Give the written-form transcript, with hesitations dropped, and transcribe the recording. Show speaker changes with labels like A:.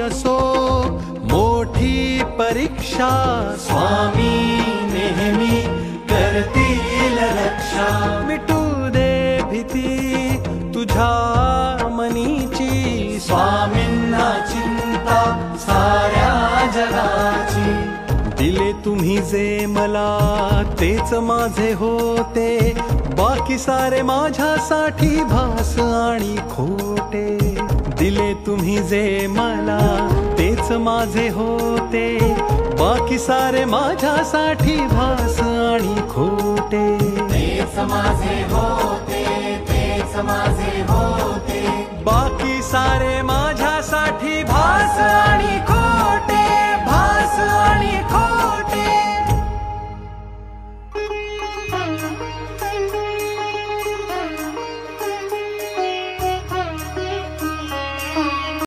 A: असो मोठी परीक्षा, स्वामी नेहमी करतील रक्षा. मिटू दे भीती तुझ्या मनीची, स्वामींना चिंता साऱ्या जगाची. दिले तुम्ही जे मला तेच माझे होते, बाकी सारे माझ्यासाठी भास आणि खोटे. दिले तुम्ही जे मला तेच माझे होते, बाकी सारे माझ्यासाठी भास आणि खोटे.
B: तेच माझे होते, तेच माझे होते,
A: बाकी सारे माझ्या